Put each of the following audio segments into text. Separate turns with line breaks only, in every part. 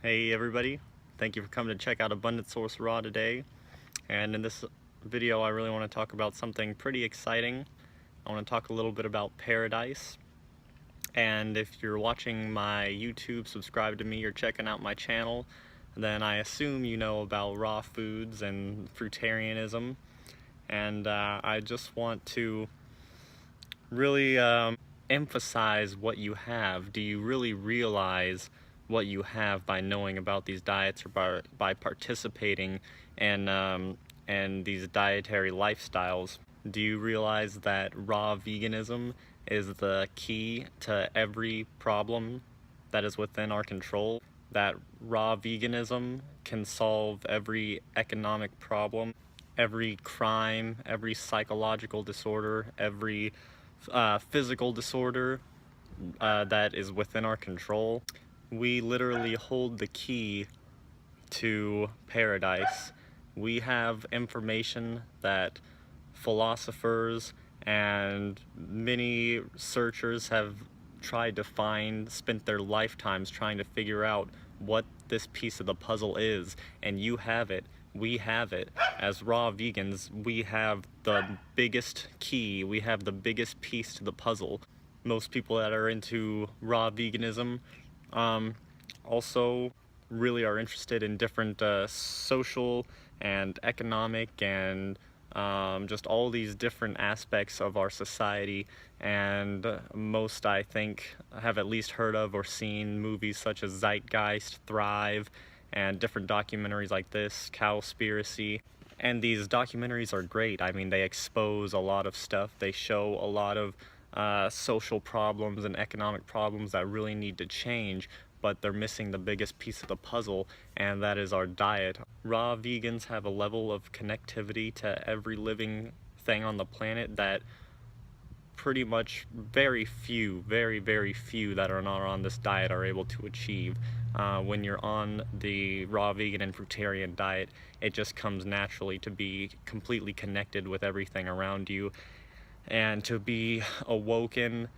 Hey everybody, thank you for coming to check out Abundant Source Raw today. And in this video I really want to talk about something pretty exciting. I want to talk a little bit about paradise. And if you're watching my YouTube, subscribe to me, or checking out my channel, then I assume you know about raw foods and fruitarianism. And I just want to really emphasize what you have. Do you really realize what you have by knowing about these diets, or by participating in these dietary lifestyles? Do you realize that raw veganism is the key to every problem that is within our control? That raw veganism can solve every economic problem, every crime, every psychological disorder, every physical disorder that is within our control. We literally hold the key to paradise. We have information that philosophers and many searchers have tried to find, spent their lifetimes trying to figure out what this piece of the puzzle is, and you have it. We have it. As raw vegans, we have the biggest key, we have the biggest piece to the puzzle. Most people that are into raw veganism also really are interested in different social and economic and just all these different aspects of our society, and most, I think, have at least heard of or seen movies such as Zeitgeist, Thrive, and different documentaries like this, Cowspiracy. And these documentaries are great. I mean, they expose a lot of stuff. They show a lot of social problems and economic problems that really need to change, but they're missing the biggest piece of the puzzle, and that is our diet. Raw vegans have a level of connectivity to every living thing on the planet that pretty much very few that are not on this diet are able to achieve. When you're on the raw vegan and fruitarian diet, it just comes naturally to be completely connected with everything around you, and to be awoken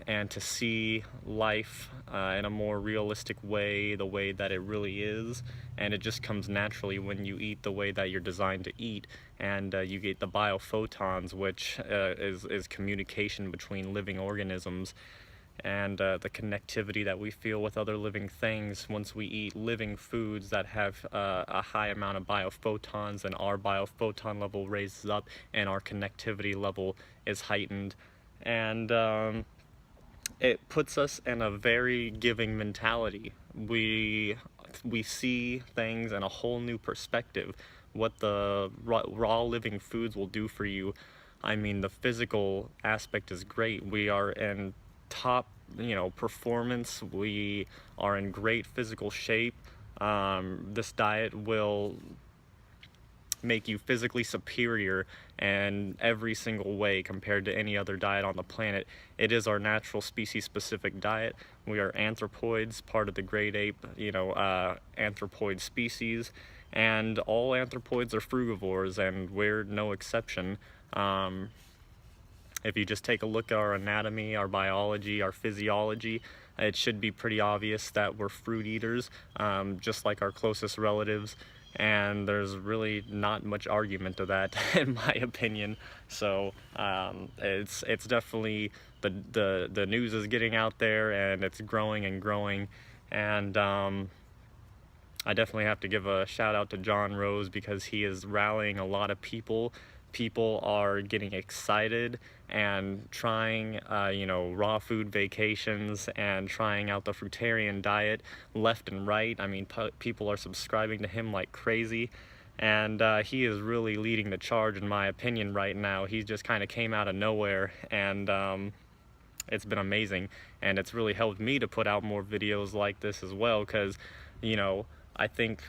and to see life in a more realistic way, the way that it really is. And it just comes naturally when you eat the way that you're designed to eat, and you get the biophotons, which is communication between living organisms, and the connectivity that we feel with other living things once we eat living foods that have a high amount of biophotons, and our biophoton level raises up and our connectivity level is heightened. And it puts us in a very giving mentality. We see things in a whole new perspective. What the raw living foods will do for you. I mean, the physical aspect is great. We are in top, performance. We are in great physical shape. This diet will make you physically superior in every single way compared to any other diet on the planet. It is our natural species-specific diet. We are anthropoids, part of the great ape, anthropoid species, and all anthropoids are frugivores, and we're no exception. If you just take a look at our anatomy, our biology, our physiology, it should be pretty obvious that we're fruit eaters, just like our closest relatives. And there's really not much argument to that, in my opinion. So it's definitely, the news is getting out there, and it's growing and growing. And I definitely have to give a shout out to John Rose, because he is rallying a lot of people. People are getting excited and trying, raw food vacations and trying out the fruitarian diet left and right. I mean, people are subscribing to him like crazy, and he is really leading the charge, in my opinion, right now. He just kind of came out of nowhere, and it's been amazing, and it's really helped me to put out more videos like this as well, because, I think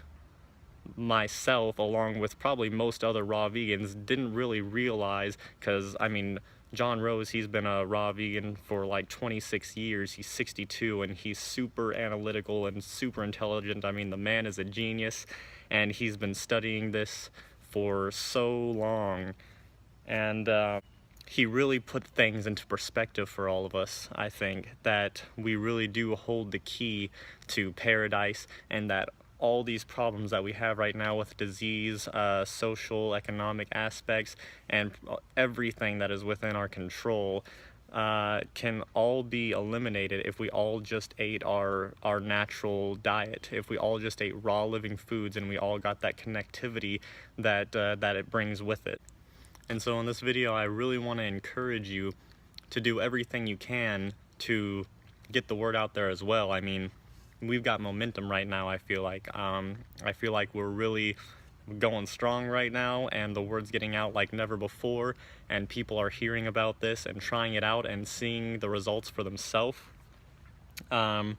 myself, along with probably most other raw vegans, didn't really realize, because I mean, John Rose, he's been a raw vegan for like 26 years. He's 62, and he's super analytical and super intelligent. I mean, the man is a genius, and he's been studying this for so long. And he really put things into perspective for all of us. I think that we really do hold the key to paradise, and that all these problems that we have right now with disease, social, economic aspects, and everything that is within our control can all be eliminated if we all just ate our natural diet, if we all just ate raw living foods, and we all got that connectivity that it brings with it. And so in this video, I really want to encourage you to do everything you can to get the word out there as well. I mean, we've got momentum right now, I feel like. I feel like we're really going strong right now, and the word's getting out like never before, and people are hearing about this and trying it out and seeing the results for themselves. We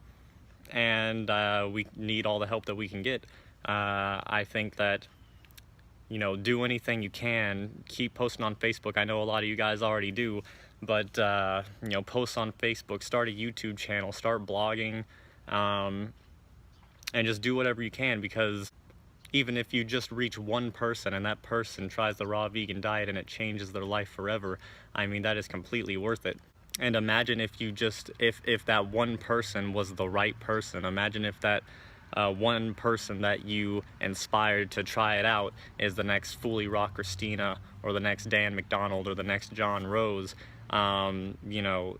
need all the help that we can get. I think that, you know, do anything you can. Keep posting on Facebook. I know a lot of you guys already do, but you know, post on Facebook, start a YouTube channel, start blogging, and just do whatever you can, because even if you just reach one person and that person tries the raw vegan diet and it changes their life forever, I mean, that is completely worth it. And imagine if you just, if that one person was the right person. Imagine if that one person that you inspired to try it out is the next Fully Raw Christina, or the next Dan McDonald, or the next John Rose, you know,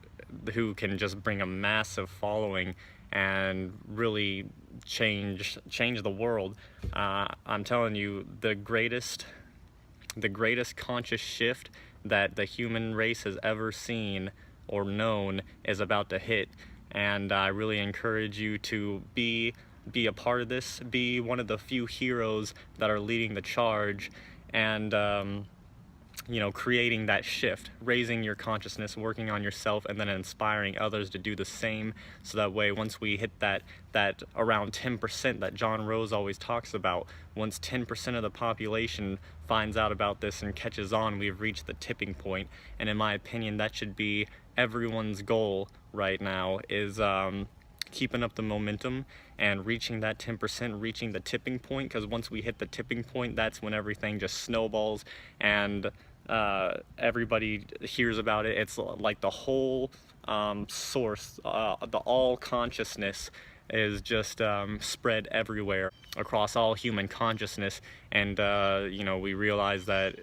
who can just bring a massive following and really change the world. I'm telling you, the greatest conscious shift that the human race has ever seen or known is about to hit, and I really encourage you to be a part of this, be one of the few heroes that are leading the charge, and you know, creating that shift, raising your consciousness, working on yourself, and then inspiring others to do the same. So that way, once we hit that around 10% that John Rose always talks about, once 10% of the population finds out about this and catches on, we've reached the tipping point. And in my opinion, that should be everyone's goal right now, is keeping up the momentum and reaching that 10%, reaching the tipping point, because once we hit the tipping point, that's when everything just snowballs, and everybody hears about it. It's like the whole source, the all consciousness is just spread everywhere across all human consciousness, and you know, we realize that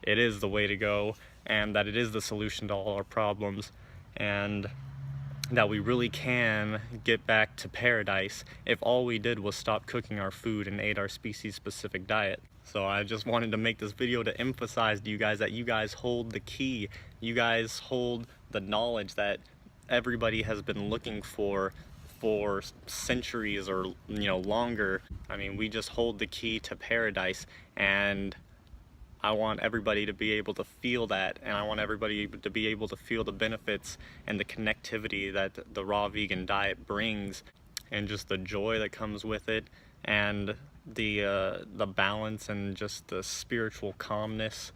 it is the way to go, and that it is the solution to all our problems, and that we really can get back to paradise if all we did was stop cooking our food and ate our species-specific diet. So I just wanted to make this video to emphasize to you guys that you guys hold the key. You guys hold the knowledge that everybody has been looking for centuries, or, you know, longer. I mean, we just hold the key to paradise, and I want everybody to be able to feel that, and I want everybody to be able to feel the benefits and the connectivity that the raw vegan diet brings, and just the joy that comes with it, and the balance, and just the spiritual calmness,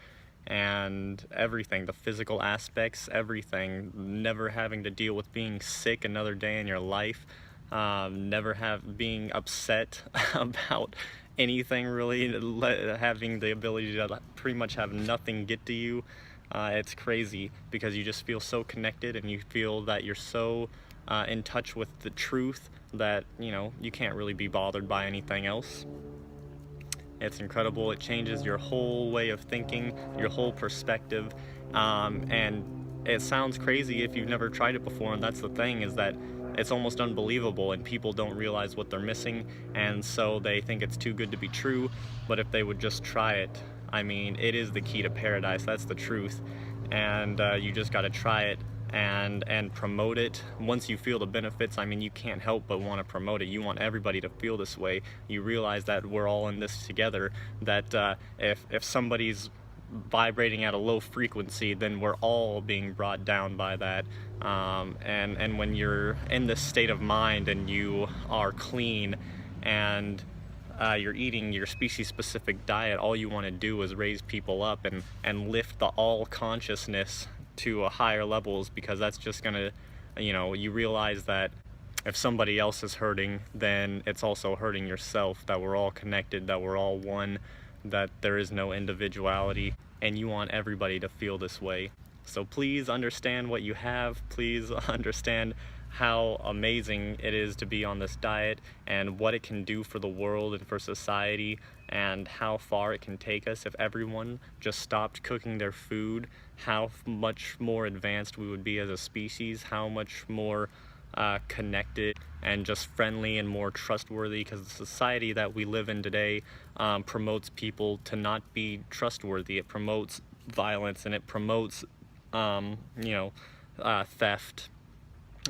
and everything, the physical aspects, everything. Never having to deal with being sick another day in your life, never being upset about anything really, having the ability to pretty much have nothing get to you. It's crazy, because you just feel so connected, and you feel that you're so in touch with the truth that, you know, you can't really be bothered by anything else. It's incredible. It changes your whole way of thinking, your whole perspective, and it sounds crazy if you've never tried it before, and that's the thing, is that it's almost unbelievable, and people don't realize what they're missing, and so they think it's too good to be true. But if they would just try it, I mean, it is the key to paradise. That's the truth, and you just got to try it and promote it. Once you feel the benefits, I mean, you can't help but want to promote it. You want everybody to feel this way. You realize that we're all in this together, that if somebody's vibrating at a low frequency, then we're all being brought down by that. And when you're in this state of mind, and you are clean, and you're eating your species-specific diet, all you want to do is raise people up and lift the all consciousness to higher levels, because that's just gonna, you know, you realize that if somebody else is hurting, then it's also hurting yourself, that we're all connected, that we're all one, that there is no individuality, and you want everybody to feel this way. So please understand what you have. Please understand how amazing it is to be on this diet and what it can do for the world and for society, and how far it can take us if everyone just stopped cooking their food, how much more advanced we would be as a species, how much more connected and just friendly and more trustworthy, because the society that we live in today promotes people to not be trustworthy. It promotes violence, and it promotes theft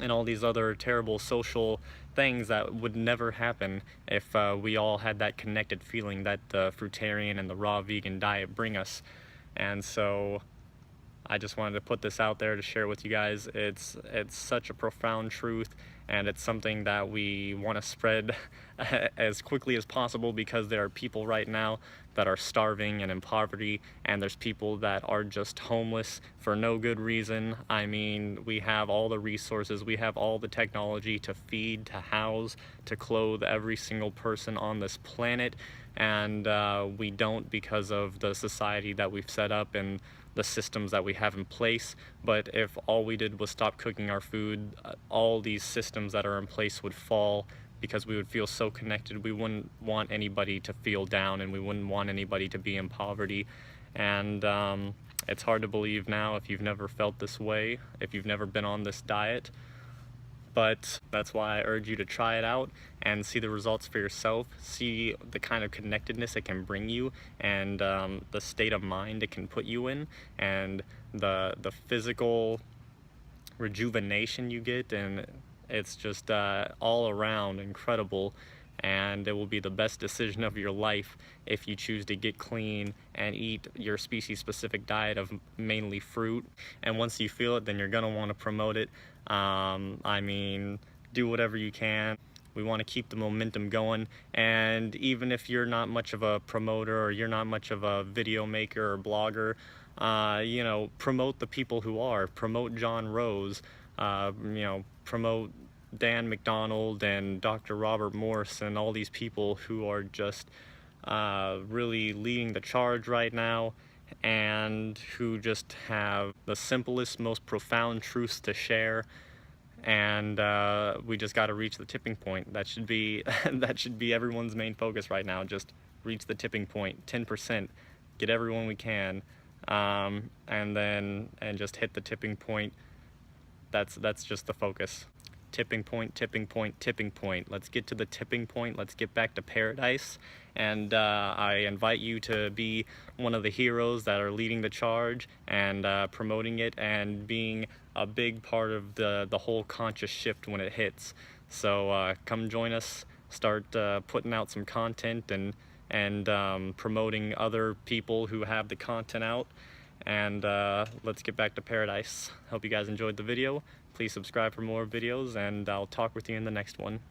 and all these other terrible social things that would never happen if we all had that connected feeling that the fruitarian and the raw vegan diet bring us. And so I just wanted to put this out there to share with you guys. It's such a profound truth, and it's something that we want to spread as quickly as possible, because there are people right now that are starving and in poverty, and there's people that are just homeless for no good reason. I mean, we have all the resources, we have all the technology to feed, to house, to clothe every single person on this planet, and we don't, because of the society that we've set up and the systems that we have in place. But if all we did was stop cooking our food, all these systems that are in place would fall, because we would feel so connected. We wouldn't want anybody to feel down, and we wouldn't want anybody to be in poverty. And it's hard to believe now if you've never felt this way, if you've never been on this diet. But that's why I urge you to try it out and see the results for yourself, see the kind of connectedness it can bring you, and the state of mind it can put you in, and the physical rejuvenation you get, and it's just all around incredible. And it will be the best decision of your life if you choose to get clean and eat your species specific diet of mainly fruit. And once you feel it, then you're gonna want to promote it. I mean, do whatever you can. We want to keep the momentum going, and even if you're not much of a promoter, or you're not much of a video maker or blogger, promote the people who are. Promote John Rose, promote Dan McDonald and Dr. Robert Morse, and all these people who are just really leading the charge right now, and who just have the simplest, most profound truths to share. And we just got to reach the tipping point. That should be that should be everyone's main focus right now. Just reach the tipping point, 10%, get everyone we can, and just hit the tipping point. That's just the focus. Tipping point, tipping point, tipping point. Let's get to the tipping point. Let's get back to paradise. And I invite you to be one of the heroes that are leading the charge and promoting it, and being a big part of the whole conscious shift when it hits. So come join us, start putting out some content, and promoting other people who have the content out. And let's get back to paradise. Hope you guys enjoyed the video. Please subscribe for more videos, and I'll talk with you in the next one.